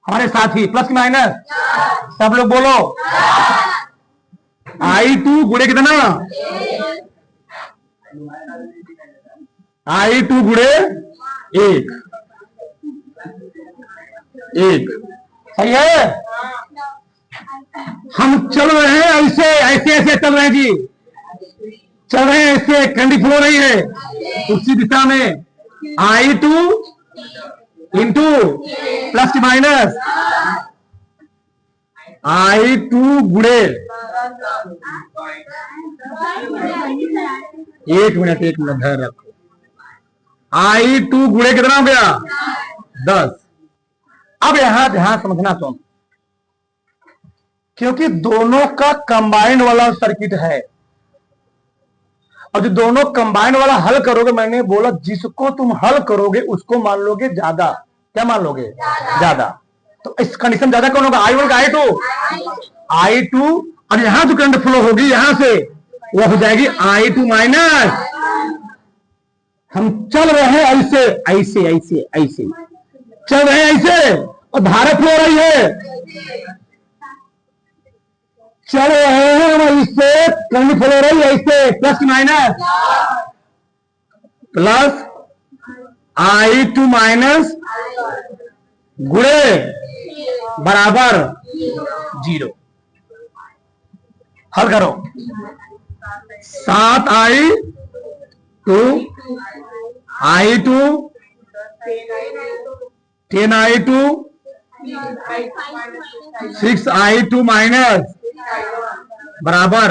हमारे साथ ही, प्लस की माइनस, सब लोग बोलो। I2 गुणे कितना? I2 गुणे 1 1, सही है। हम चल रहे हैं ऐसे ऐसे ऐसे चल रहे हैं जी, चल रहे हैं ऐसे, कंडी फ्लो रही है उसी दिशा में। I2 इंटू प्लस की माइनस I2 गुड़े, एक मिनट धैर्य रखो। I2 गुड़े कितना हो गया 10। अब यहां ध्यान समझना तुम, क्योंकि दोनों का कंबाइंड वाला सर्किट है। और जो दोनों कंबाइंड वाला हल करोगे, मैंने बोला जिसको तुम हल करोगे उसको मान लोगे ज्यादा। क्या मान लोगे? ज्यादा। तो इस कंडीशन ज्यादा कौन होगा? I1 का I2। और यहां जो करंट फ्लो होगी यहां से वो हो जाएगी I2 माइनस। हम चल रहे हैं ऐसे ऐसे ऐसे ऐसे चल रहे हैं ऐसे, और धारा फ्लो रही है, चल रहे हैं हम इससे, करंट फ्लो रही है इससे, plus minus plus I2 minus गुणे बराबर 0। हल करो। 7I2 I2 10I2 6I2 minus बराबर,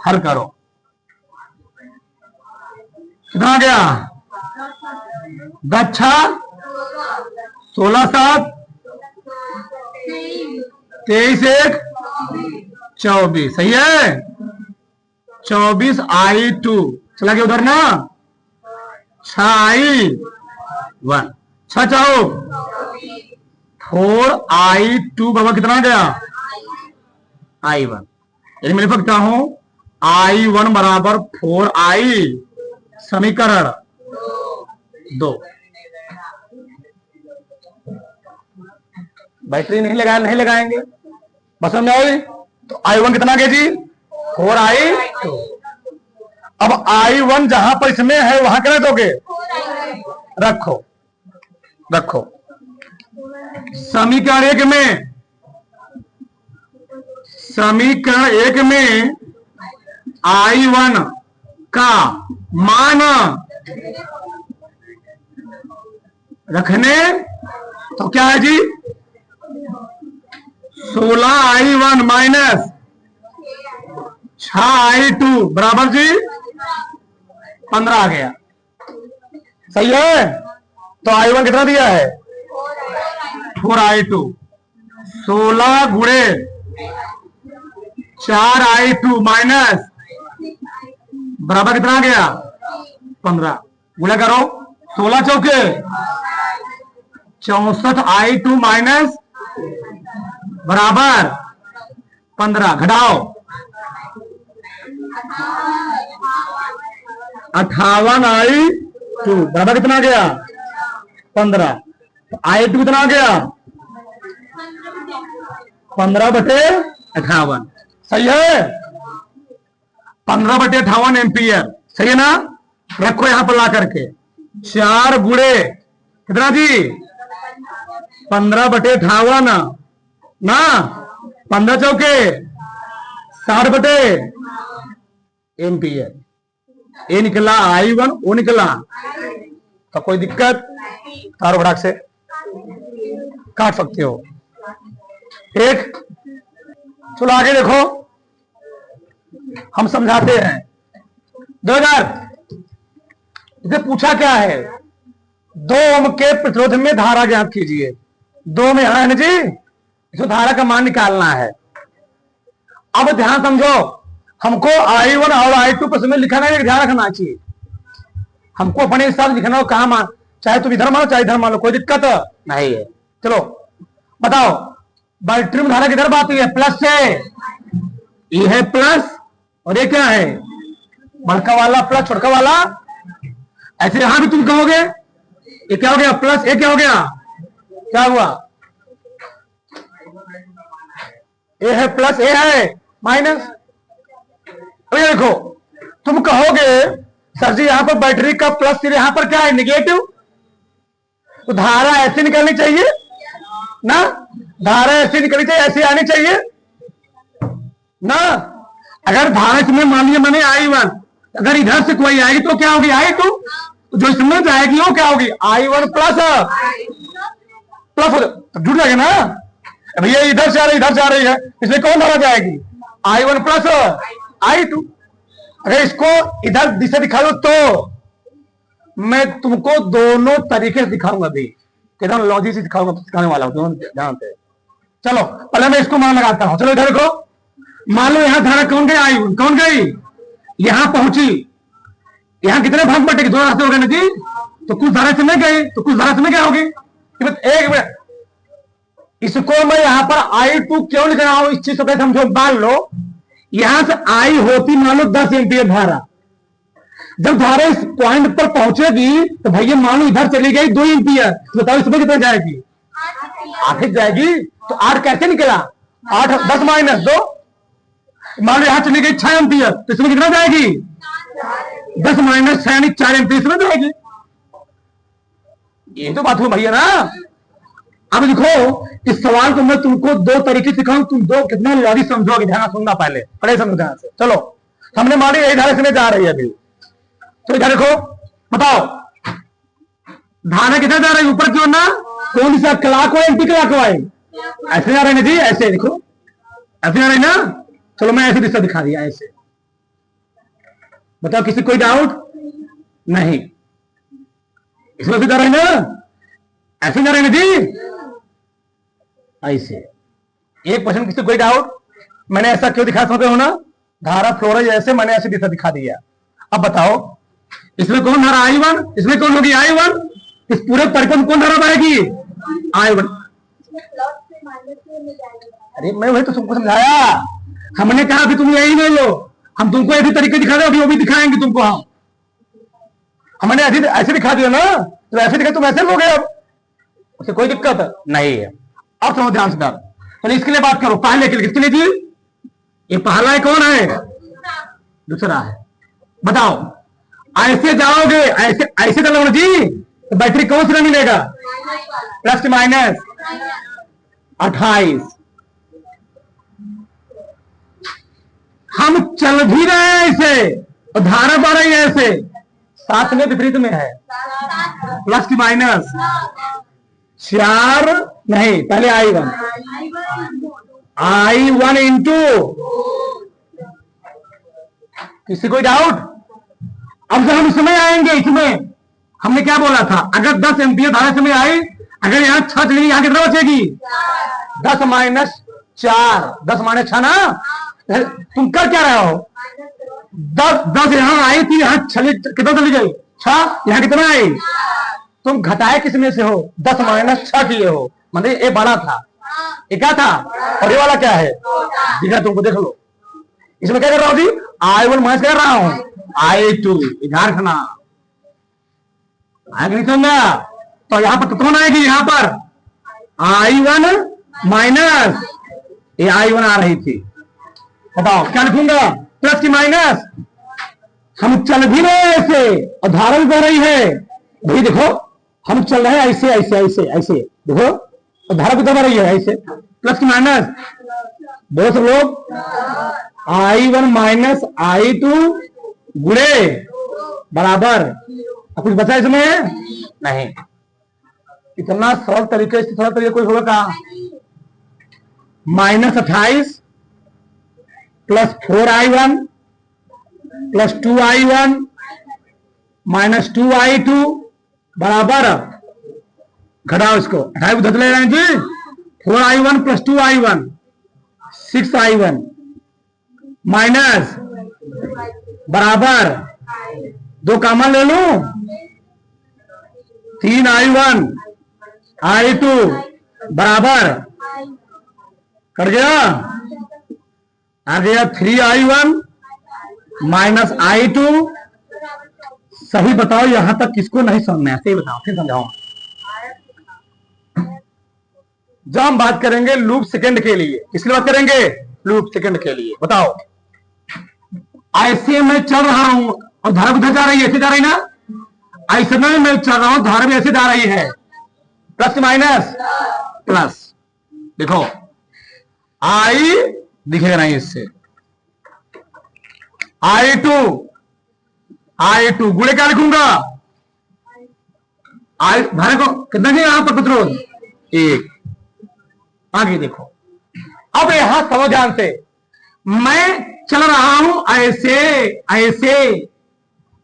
हल करो। कितना आ गया? 10 16 7 23 1 24, सही है। 24I2 चला गया उधर ना, 6I1 6 चाहो 4I2 बाबा कितना गया? I1। यदि मैं लिख सकता हूं I1 बराबर 4I, समीकरण 2। बैटरी नहीं लगाएंगे, बस समझ आओगे। तो I1 कितना गया जी? 4I2। अब I1 जहां पर इसमें है वहां क्या दोगे? रखो। समीकरण 1 में I1 का मान रखने, तो क्या है जी? 16I1 माइनस 6I2 बराबर जी 15 आ गया, सही है। तो I1 कितना दिया है? 4I2। 16 गुणे 4I2 माइनस बराबर कितना आ गया? 15। गुणा करो, 16 चौके 64I2 माइनस बराबर 15, घटाओ 58I2 बराबर कितना आ गया? 15। I2 कितना आ गया? 15/58, सही है। 15/58 एम्पियर, सही है ना। रखो यहां पर ला करके 4 गुणे कितना जी? 15/58 ना, 15 चौके 60 एम्पियर। ये निकला I1, वो निकला। तो कोई दिक्कत? तार भड़ाक से काट सकते हो। एक चलो आगे देखो, हम समझाते हैं। 2000 इसे पूछा क्या है? 2 ओम के प्रतिरोध में धारा ज्ञात कीजिए। 2 में है ना जी, इसको धारा का मान निकालना है। अब ध्यान समझो, हमको I1 और I2 पर समय लिखना है, ध्यान रखना चाहिए। हमको अपने हिसाब से लिखना हो, कहा मान, चाहे तुम इधर मानो चाहे इधर मान लो, कोई दिक्कत नहीं है। चलो बताओ, बैटरी में धारा किधर बात है? प्लस से। ये है प्लस और ये क्या है? बड़का वाला प्लस, छोटका वाला। ऐसे यहां भी तुम कहोगे ये क्या हो गया? प्लस। ये क्या हो गया? क्या हुआ? ये है प्लस, ये है माइनस। अभी देखो, तुम कहोगे सर जी यहां पर बैटरी का प्लस, यहां पर क्या है? निगेटिव। तो धारा ऐसे निकलनी चाहिए, ना, धारा ऐसे निकली चाहिए, ऐसे आनी चाहिए ना। अगर धारा इसमें मान लिया मैंने I1, अगर इधर से कोई आएगी तो क्या होगी I2, जो इसमें जाएगी वो क्या होगी I1 प्लस जुड़ जाएगा ना। भैया इधर से आ रही इधर से आ रही है, इसमें कौन धारा जाएगी I1 प्लस I2। अगर इसको इधर दिशा दिखा दो तो मैं तुमको दोनों तरीके से दिखाऊंगा अभी, कितना लॉजिक से दिखाऊंगा, सिखाने वाला हूं दोनों जानते। चलो पहले मैं इसको मान लगाता हूं। चलो इधर देखो, मान लो यहां धारा कौन गई I1, कौन गई यहां पहुंची, यहां कितने भाग बटेगी, दो रास्ते हो गए ना जी, तो कुछ धारा से में गए तो कुछ धारा से में क्या होगी। एक मिनट, इसको मैं यहां पर I2 क्यों लिख रहा हूं, इस चीज को कैसे समझो। मान लो यहां से I होती मान लो 10 एम्पियर धारा, जब धारा इस पॉइंट पर पहुंचेगी तो भैया मान लो इधर चली गई 2 एम्पियर, तो बताओ इसमें कितना जाएगी 8 जाएगी। तो 8 कैसे निकला 8 10 माइनस 2, मान लो यहां चली गई 6 एम्पियर, तो इसमें कितना जाएगी 10 माइनस 6 यानी 4 एम्पियर इसमें जाएगी। ये तो बात हो भैया ना। अब देखो इस सवाल को मैं तुमको दो तरीके सिखाऊं, तुम दो कितना लॉजिक समझोगे, ध्यान सुनना पहले, पहले समझना से। चलो हमने मान लिया धारा से जा रही है अभी, तो इधर देखो बताओ धारा किधर जा रही है, ऊपर की ओर ना, कौन सा clock wise anti clock wise, ऐसे जा रहे ना जी, ऐसे देखो ऐसे जा रही ना। चलो मैं ऐसे दिशा दिखा दिया, ऐसे बताओ किसी कोई डाउट नहीं, इसमें से जा रहे ना, ऐसे जा रहे ना जी, ऐसे। एक क्वेश्चन किसी कोई डाउट, मैंने ऐसा क्यों दिखा सकते हो ना, धारा फ्लो रही है ऐसे, मैंने ऐसे दिशा दिखा दिया। अब बताओ इसमें कौन धारा I1, इसमें कौन होगी I1, इस पूरे परिपथ में कौन धारा बहेगी I1। अरे मैं वही तो तुमको समझाया, हमने कहा कि तुम यही ले लो, हम तुमको ऐसे तरीके दिखा दे, अभी वो भी दिखाएंगे तुमको। हम हमने ऐसे दिखा दिया ना, तो ऐसे दिखा तुम ऐसे लोगे, अब उससे कोई दिक्कत नहीं है। अब समझो ध्यान से डाल, चलिए इसके लिए बात करो, पहले के लिए किसके लिए जी, ये पहला है कौन है, दूसरा है। बताओ ऐसे जाओगे, ऐसे ऐसे चलोगे जी, तो बैटरी कौन सा मिलेगा प्लस माइनस 28। हम चल भी रहे हैं ऐसे और धारा बढ़ रही है ऐसे, साथ में विपरीत में है, प्लस की माइनस 4 नहीं, पहले I1 इंटू, किसी कोई डाउट। अब जब हम इसमें आएंगे, इसमें हमने क्या बोला था, अगर 10 एम्पियर धारा समय आई, अगर यहां 6 चलेगी, यहां कितना बचेगी 10 माइनस 4, 10 माइनस 6 ना। तुम कर क्या रहे हो, 10 यहां आई थी, यहां कितना चली गई 6, यहां कितना आई, तुम घटाए किसमें से हो 10 माइनस 6 किए हो, मतलब ये बड़ा था, ये क्या था, और ये वाला क्या है दिखा तुमको, देख लो। इसमें क्या कर रहा हूं जी I1 माइनस कर रहा हूं I2, इधर रखना आएगा नहीं समझा, तो यहां पर कितना आएगी, यहां पर I1 माइनस ये I1 आ रही थी, बताओ क्या लिखूंगा प्लस की माइनस। हम चल भी रहे हैं ऐसे और धारा भी बह रही है, भाई देखो हम चल रहे हैं ऐसे ऐसे ऐसे ऐसे, देखो और धारा भी दबा रही है ऐसे, प्लस की माइनस, बहुत से लोग I1 माइनस I2 गुणे बराबर, अब कुछ बचा इसमें नहीं। इतना सरल तरीके से, सरल तरीके कोई होगा का, minus 28 plus 4I1 plus 2I1 minus 2I2 बराबर, घटाओ इसको, 28 उधर ले रहे हैं जी, 4I1 plus 2I1 6I1 minus बराबर, 2 कॉमन ले लूं 3I1 I2 बराबर, कट गया, आ गया 3I1 माइनस I2। सही बताओ यहां तक किसको नहीं समझना है, सही बताओ फिर समझाओ। जब हम बात करेंगे लूप सेकंड के लिए, किसकी बात करेंगे, लूप सेकंड के लिए, बताओ ऐसे मैं चल रहा हूं और धारा उधर जा रही है, ऐसे जा रही ना, ऐसे में मैं चल रहा हूं, धारा भी ऐसे जा रही है, प्लस माइनस प्लस, देखो आई दिखेगा नहीं इससे, I2 गुणे क्या लिखूंगा, आई धारे को कितना है यहां पर प्रतिरोध 1। आगे देखो, अब यहां समझ ध्यान से, मैं चल रहा हूं ऐसे ऐसे,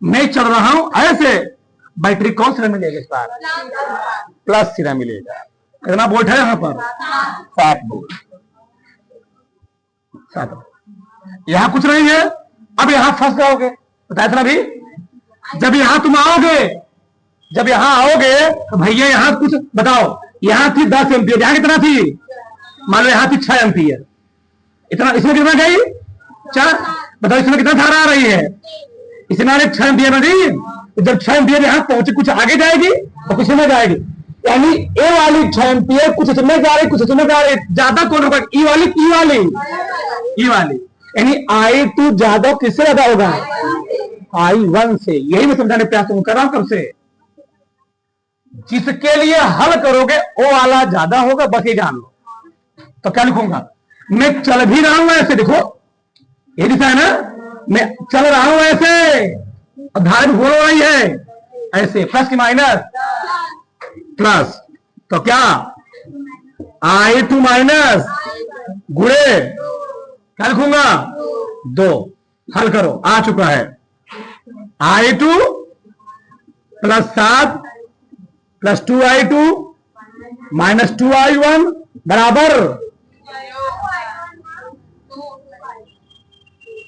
मैं चल रहा हूं ऐसे, बैटरी कौन सा मिलेगा इस बार, प्लस सिरा मिलेगा। कितना वोल्ट है यहां पर 7 वोल्ट, 7 वोल्ट। यहां कुछ नहीं है, अब यहां फंस जाओगे, बताया था ना भी, जब यहां तुम आओगे, जब यहां आओगे तो भैया यहां कुछ बताओ, यहां थी 10 एम्पियर, यहां कितना थी, मान लो यहां थी 6 एम्पियर, इतना इसमें कितना गई 4, बताओ इसमें कितना धारा आ रही है, इसमें 6 एम्पियर में गई, जब 6 एम्पियर यहां पहुंचे कुछ आगे जाएगी और कुछ में जाएगी, यानी ए वाली 6 एम्पियर कुछ इसमें जा रही, कुछ इसमें जा रही, ज्यादा कौन होगा, ई वाली ई वाली ई वाली, यानी I2 ज्यादा किससे ज्यादा होगा, I1 से। यही मैं समझाने प्रयास कर रहा हूं कब से, जिसके लिए हल करोगे वो वाला ज्यादा होगा, बस ये जान लो। तो क्या लिखूंगा, मैं चल भी रहा हूं ऐसे, देखो ये दिशा है ना, मैं चल रहा हूं ऐसे और धारा भी हो रही है ऐसे, प्लस की माइनस प्लस, तो क्या I2 माइनस गुणे क्या लिखूंगा 2, हल करो, आ चुका है I2 plus 7 plus 2I2 minus 2I1 बराबर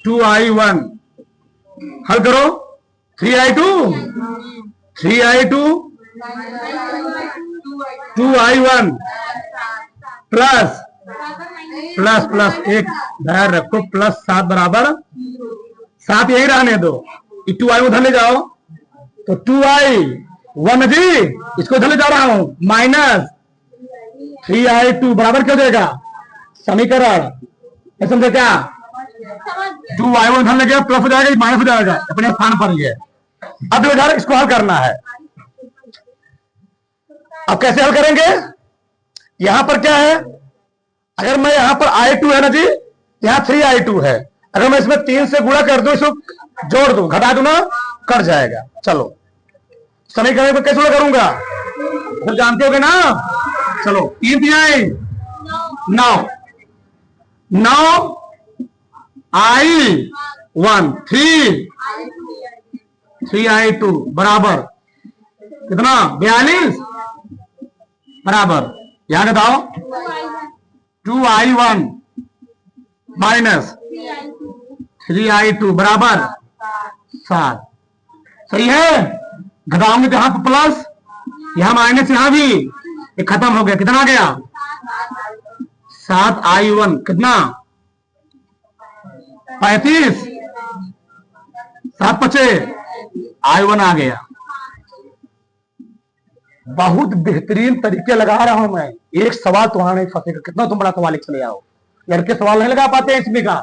2I1, हल करो 3I2 2I1 plus plus plus एक ध्यान रखो, प्लस 7 बराबर 7, यही रहने दो, 2I उधर ले जाओ तो 2I1 जी, इसको इधर ले जा रहा हूं, माइनस 3I2 बराबर क्या देगा, समीकरण समझे क्या, 2I1 उधर ले गया, प्लस हो जाएगा, माइनस हो जाएगा, अपने स्थान पर ही है। अब इधर इसको हल करना है, अब कैसे हल करेंगे, यहां पर क्या है, अगर मैं यहां पर I2 है ना जी, यहां 3I2 है, अगर मैं इसमें 3 से गुणा कर दूं, इसको जोड़ दूं, घटा दूं ना, कट जाएगा। चलो समीकरण को कैसे करूंगा, तो जानते होगे ना, चलो 3 3 9 I1 3I2 बराबर कितना 42 बराबर, यहां बताओ 2I1 माइनस 3I2 बराबर 7, सही है। घटाओगे तो यहां प्लस, यहां माइनस, यहां भी, ये खत्म हो गया, कितना आ गया 7I1 कितना 35, 7 5 I1 आ गया। बहुत बेहतरीन तरीके लगा रहा हूं मैं, एक सवाल तुम्हारा नहीं फंसेगा, कितना तुम बड़ा सवाल चले आओ, लड़के सवाल नहीं लगा पाते हैं इसमें का,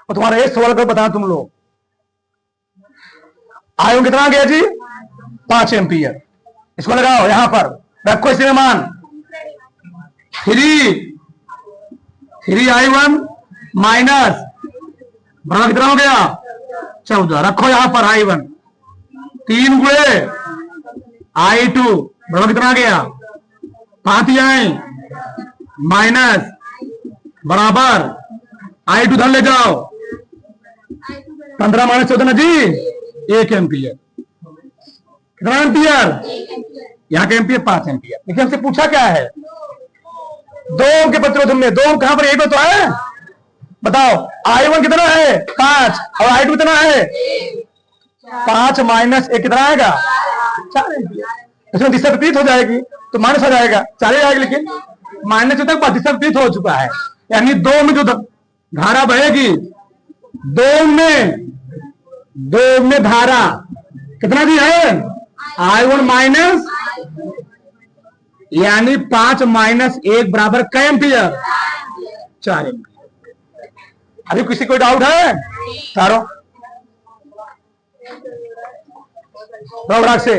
और तुम्हारा एक सवाल कर बता तुम लोग, I1 कितना आ गया जी 5 एम्पियर, इसको लगाओ यहां पर रखो, इसमें मान 3I1 माइनस बराबर कितना हो गया 14, रखो यहां पर I1, 3 गुणे I2 बराबर कितना आ गया 5 आई माइनस बराबर I2 धर ले जाओ, 15 माइनस 14 जी 1 एम्पियर, कितना एम्पियर, यहाँ का एम्पियर 5 एम्पियर। देखिए हमसे पूछा क्या है, 2 ओम के प्रतिरोध में, 2 ओम कहां पर, 1 तो है, बताओ I1 कितना है 5 और I2 कितना है 5 माइनस 1 कितना आएगा 4 एम्पियर, इसमें दिशा विपरीत हो जाएगी तो माइनस हो जाएगा, 4 आएगा, लेकिन माइनस जो तक दिशा विपरीत हो चुका है, यानी 2 में जो धारा बहेगी, 2 में धारा कितना दी है I1 माइनस, यानी 5 माइनस 1 बराबर कै एम्पियर 4 एम्पियर। अभी किसी कोई डाउट है, तारो से